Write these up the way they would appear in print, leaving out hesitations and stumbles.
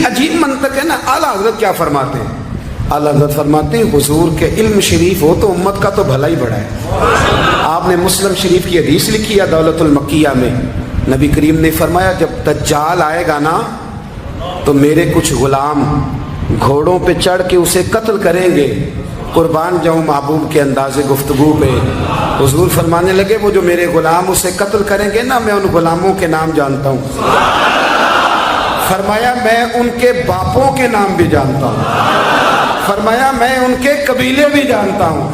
عجیب منطق ہے نا. اعلیٰ حضرت کیا فرماتے ہیں؟ اعلیٰ حضرت فرماتے ہیں حضور کے علم شریف ہو تو امت کا تو بھلا ہی بڑا ہے. آپ نے مسلم شریف کی حدیث لکھی ہے دولت المکیہ میں، نبی کریم نے فرمایا جب دجال آئے گا نا تو میرے کچھ غلام گھوڑوں پہ چڑھ کے اسے قتل کریں گے. قربان جاؤں محبوب کے انداز گفتگو پہ. حضور فرمانے لگے وہ جو میرے غلام اسے قتل کریں گے نا، میں ان غلاموں کے نام جانتا ہوں. فرمایا میں ان کے باپوں کے نام بھی جانتا ہوں. فرمایا میں ان کے قبیلے بھی جانتا ہوں.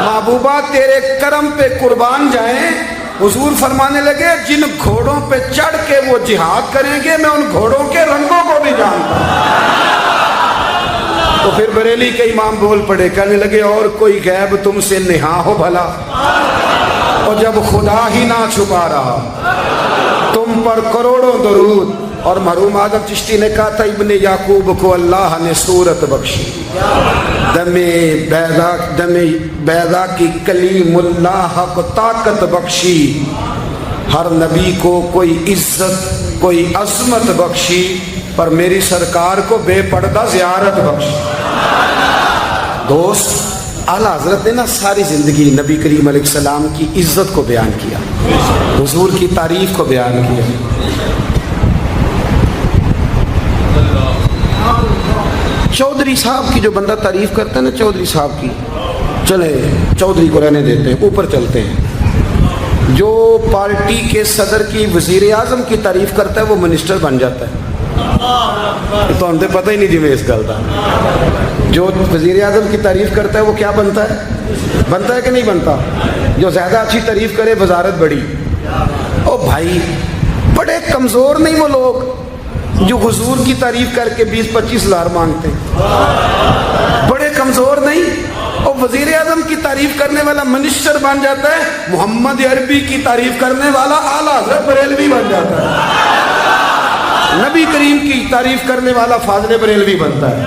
محبوبہ تیرے کرم پہ قربان جائیں. حضور فرمانے لگے جن گھوڑوں پہ چڑھ کے وہ جہاد کریں گے میں ان گھوڑوں کے رنگوں کو بھی جانتا ہوں. تو پھر بریلی کے امام بول پڑے، کہنے لگے اور کوئی غیب تم سے نہا ہو بھلا، اور جب خدا ہی نہ چھپا رہا تم پر کروڑوں درود. اور مرحوم اعظم چشتی نے کہا تھا ابن یعقوب کو اللہ نے صورت بخشی، دم بیضا کی کلیم اللہ کو طاقت بخشی، ہر نبی کو کوئی عزت کوئی عظمت بخشی، پر میری سرکار کو بے پردہ زیارت بخشی. دوست اعلیٰ حضرت نے نا ساری زندگی نبی کریم علیہ السلام کی عزت کو بیان کیا، حضور کی تعریف کو بیان کیا. چودھری صاحب کی جو بندہ تعریف کرتا ہے نا چودھری صاحب کی، چلے چودھری کو رہنے دیتے ہیں، اوپر چلتے ہیں. جو پارٹی کے صدر کی وزیر اعظم کی تعریف کرتا ہے وہ منسٹر بن جاتا ہے. تو ہم تو پتہ ہی نہیں جی میں اس گل کا. جو وزیر اعظم کی تعریف کرتا ہے وہ کیا بنتا ہے کہ نہیں بنتا؟ جو زیادہ اچھی تعریف کرے وزارت بڑی. او بھائی بڑے کمزور نہیں وہ لوگ جو حضور کی تعریف کر کے 20-25 ہزار مانگتے ہیں؟ بڑے کمزور نہیں؟ اور وزیر اعظم کی تعریف کرنے والا منسٹر بن جاتا ہے، محمد عربی کی تعریف کرنے والا اعلیٰ حضرت بریلوی بن جاتا ہے، نبی کریم کی تعریف کرنے والا فاضل بریلوی بنتا ہے،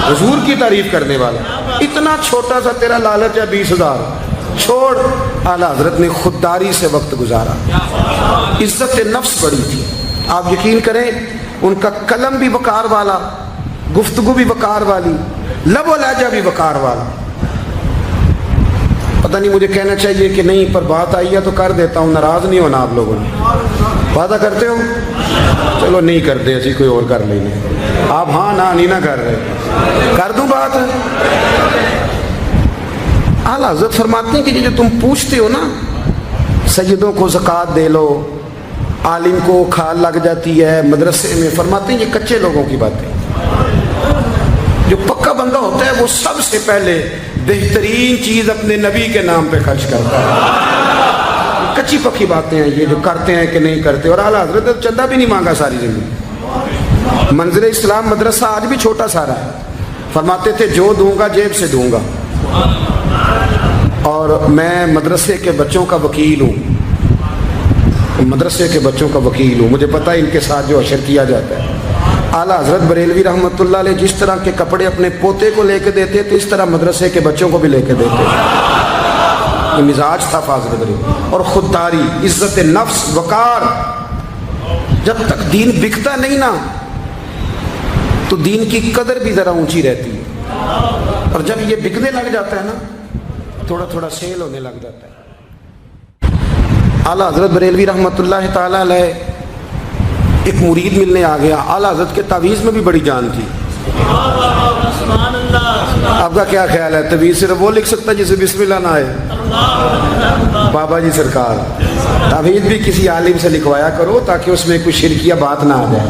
حضور کی تعریف کرنے والا. اتنا چھوٹا سا تیرا لالچ ہے 20,000 چھوڑ. اعلیٰ حضرت نے خودداری سے وقت گزارا، عزت نفس بڑی تھی. آپ یقین کریں ان کا قلم بھی وقار والا، گفتگو بھی وقار والی، لب و لہجہ بھی وقار والا. پتہ نہیں مجھے کہنا چاہیے کہ نہیں، پر بات آئی ہے تو کر دیتا ہوں. ناراض نہیں ہونا آپ لوگوں نے؟ وعدہ کرتے ہو؟ چلو نہیں کرتے، ایسی کوئی اور کر لیں گے. آپ ہاں نہیں نہ کر رہے، کر دوں بات. اعلیٰ حضرت فرماتے ہیں کہ جو تم پوچھتے ہو نا سیدوں کو زکوٰۃ دے لو، عالم کو کھال لگ جاتی ہے مدرسے میں، فرماتے ہیں یہ کچے لوگوں کی باتیں. جو پکا بندہ ہوتا ہے وہ سب سے پہلے بہترین چیز اپنے نبی کے نام پہ خرچ کرتا ہے. کچی پکی باتیں ہیں یہ جو کرتے ہیں کہ نہیں کرتے. اور اعلیٰ حضرت نے چندہ بھی نہیں مانگا ساری زندگی. منظر اسلام مدرسہ آج بھی چھوٹا سارا ہے. فرماتے تھے جو دوں گا جیب سے دوں گا، اور میں مدرسے کے بچوں کا وکیل ہوں، مدرسے کے بچوں کا وکیل ہوں، مجھے پتہ ہے ان کے ساتھ جو اشر کیا جاتا ہے. اعلیٰ حضرت بریلوی رحمۃ اللہ علیہ جس طرح کے کپڑے اپنے پوتے کو لے کے دیتے تھے اس طرح مدرسے کے بچوں کو بھی لے کے دیتے تھے. یہ مزاج تھا فاضل بریلوی. اور خودداری، عزت نفس، وقار. جب تک دین بکتا نہیں نا تو دین کی قدر بھی ذرا اونچی رہتی ہے، اور جب یہ بکنے لگ جاتا ہے نا تھوڑا تھوڑا سیل ہونے لگ جاتا ہے. اعلیٰ حضرت بریلوی رحمۃ اللہ تعالیٰ علیہ ایک مرید ملنے آ گیا. اعلیٰ حضرت کے تعویذ میں بھی بڑی جان تھی. آپ کا کیا خیال ہے؟ تعویذ صرف وہ لکھ سکتا جسے بسم اللہ نہ آئے؟ بابا جی سرکار تعویذ بھی کسی عالم سے لکھوایا کرو تاکہ اس میں کوئی شرکیہ بات نہ آ جائے.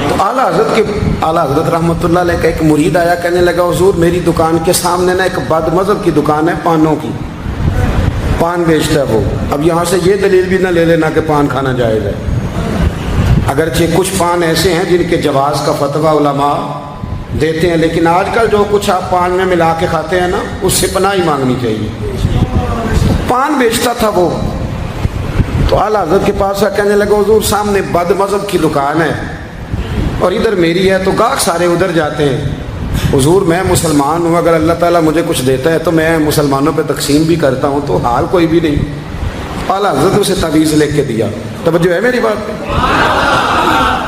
تو اعلیٰ حضرت رحمۃ اللہ علیہ کا ایک مرید آیا، کہنے لگا حضور میری دکان کے سامنے نا ایک بد مذہب کی دکان ہے پانوں کی، پان بیچتا ہے وہ. اب یہاں سے یہ دلیل بھی نہ لے لینا کہ پان کھانا جائز ہے، اگرچہ کچھ پان ایسے ہیں جن کے جواز کا فتویٰ علماء دیتے ہیں، لیکن آج کل جو کچھ آپ پان میں ملا کے کھاتے ہیں نا اس سے پناہ ہی مانگنی چاہیے. پان بیچتا تھا وہ. تو اعلیٰ حضرت کے پاس کہنے لگا حضور سامنے بد مذہب کی دکان ہے اور ادھر میری ہے، تو گاہک سارے ادھر جاتے ہیں. حضور میں مسلمان ہوں، اگر اللہ تعالیٰ مجھے کچھ دیتا ہے تو میں مسلمانوں پہ تقسیم بھی کرتا ہوں، تو حال کوئی بھی نہیں. اعلیٰ حضرت اسے تعویذ لکھ کے دیا. توجہ ہے میری بات پہ؟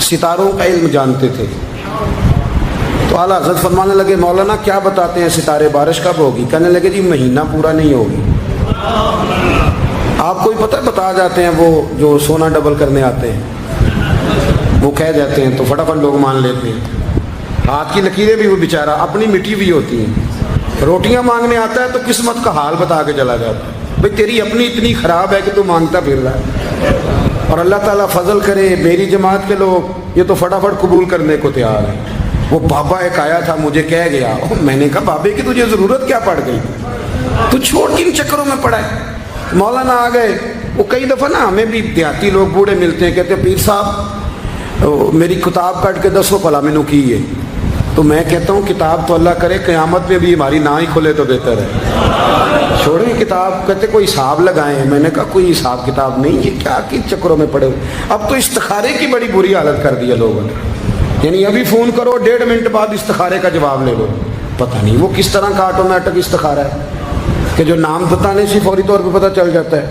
ستاروں کا علم جانتے تھے. تو اعلیٰ حضرت فرمانے لگے مولانا کیا بتاتے ہیں ستارے بارش کب ہوگی؟ کہنے لگے جی مہینہ پورا نہیں ہوگی. آپ کو ہی پتہ ہے بتا جاتے ہیں وہ جو سونا ڈبل کرنے آتے ہیں وہ کہہ جاتے ہیں تو فٹافٹ لوگ مان لیتے ہیں. ہاتھ کی لکیریں بھی وہ بیچارہ اپنی مٹی بھی ہوتی ہیں. روٹیاں مانگنے آتا ہے تو قسمت کا حال بتا کے چلا جاتا ہے بھئی تیری اپنی اتنی خراب ہے کہ تو مانگتا پھر رہا ہے. اور اللہ تعالیٰ فضل کرے میری جماعت کے لوگ یہ تو فٹافٹ قبول کرنے کو تیار ہیں. وہ بابا ایک آیا تھا مجھے کہہ گیا, میں نے کہا بابے کی تجھے ضرورت کیا پڑ گئی, تو چھوڑ کن چکروں میں پڑا ہے. مولانا آ گئے. وہ کئی دفعہ نا ہمیں بھی دیہاتی لوگ بوڑھے ملتے ہیں, کہتے ہیں پیر صاحب میری کتاب کٹ کے دسو پلا مینو کی ہے. تو میں کہتا ہوں کتاب تو اللہ کرے قیامت میں بھی ہماری نہ ہی کھلے تو بہتر ہے, چھوڑیں کتاب. کہتے کوئی حساب لگائیں. میں نے کہا کوئی حساب کتاب نہیں, یہ کیا کن چکروں میں پڑے. اب تو استخارے کی بڑی بری حالت کر دی ہے لوگوں نے, یعنی ابھی فون کرو 1.5 منٹ بعد استخارے کا جواب لے لو. پتہ نہیں وہ کس طرح کا آٹومیٹک استخارہ ہے کہ جو نام بتانے سے فوری طور پہ پتہ چل جاتا ہے.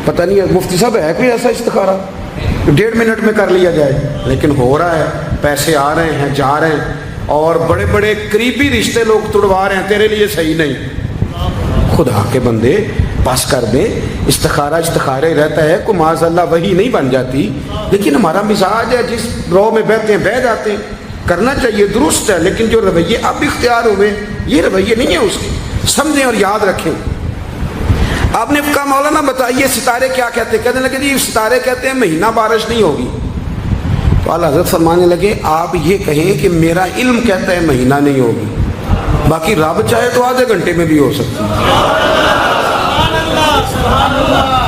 پتہ نہیں ہے مفتی صاحب ہے کوئی ایسا استخارہ 1.5 منٹ میں کر لیا جائے, لیکن ہو رہا ہے. پیسے آ رہے ہیں جا رہے ہیں, اور بڑے بڑے قریبی رشتے لوگ توڑوا رہے ہیں, تیرے لیے صحیح نہیں. خدا کے بندے بس کر دیں. استخارے رہتا ہے کو معاذ اللہ وہی نہیں بن جاتی, لیکن ہمارا مزاج ہے جس رو میں بیٹھتے ہیں بہ جاتے ہیں. کرنا چاہیے درست ہے, لیکن جو رویے اب اختیار ہوئے یہ رویے نہیں ہیں اس کے. سمجھیں اور یاد رکھیں. آپ نے کہا مولانا بتائیے ستارے کیا کہتے ہیں؟ کہنے لگے جی ستارے کہتے ہیں مہینہ بارش نہیں ہوگی. تو اعلیٰ حضرت فرمانے لگے آپ یہ کہیں کہ میرا علم کہتا ہے مہینہ نہیں ہوگی, باقی رب چاہے تو آدھے گھنٹے میں بھی ہو سکتی ہے.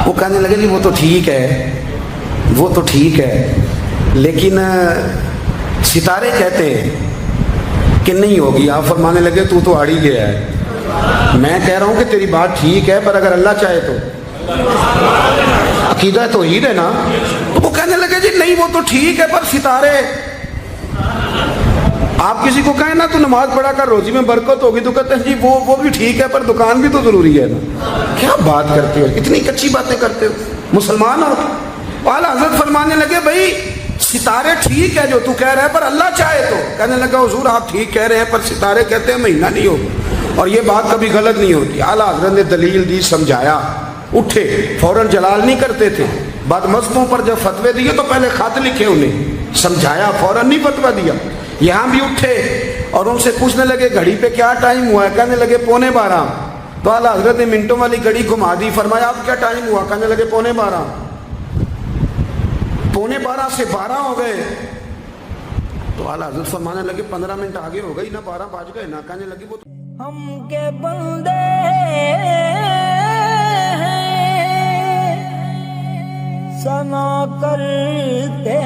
وہ کہنے لگے جی وہ تو ٹھیک ہے لیکن ستارے کہتے ہیں کہ نہیں ہوگی. آپ فرمانے لگے تو آڑ ہی گیا ہے. میں کہہ رہا ہوں کہ تیری بات ٹھیک ہے, پر اگر اللہ چاہے تو عقیدہ توحید ہے نا. وہ کہنے لگے جی نہیں وہ تو ٹھیک ہے پر ستارے, آپ کسی کو کہیں نا تو نماز پڑھا کر روزی میں برکت ہوگی تو کہتے ہیں جی وہ بھی ٹھیک ہے پر دکان بھی تو ضروری ہے نا. کیا بات کرتے ہو, اتنی کچی باتیں کرتے ہو, مسلمان ہو. اعلیٰ حضرت فرمانے لگے بھائی ستارے ٹھیک ہے جو تو کہہ رہے ہیں پر اللہ چاہے تو. کہنے لگا حضور آپ ٹھیک کہہ رہے ہیں پر ستارے کہتے ہیں مہینہ نہیں ہوگا, اور یہ بات کبھی غلط نہیں ہوتی. اعلیٰ حضرت نے دلیل دی, سمجھایا, اٹھے, فوراً جلال نہیں کرتے تھے. بعد مذہبوں پر جب فتوے دیے تو پہلے خط لکھے, انہیں سمجھایا, فوراً نہیں فتویٰ دیا. یہاں بھی اٹھے اور ان سے پوچھنے لگے گھڑی پہ کیا ٹائم ہوا ہے؟ کہنے لگے 11:15. تو اعلیٰ حضرت نے منٹوں والی گھڑی گھما دی. فرمایا اب کیا ٹائم ہوا؟ کہنے لگے 11:15. 11:15 سے 12 ہو گئے. تو اعلیٰ حضرت فرمانے لگے 15 منٹ آگے ہو گئی نا, 12 بج گئے نا. کہنے لگے وہ ہم کے بندے سنا کرتے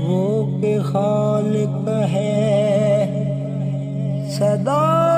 وہ کہ خالق ہے صدا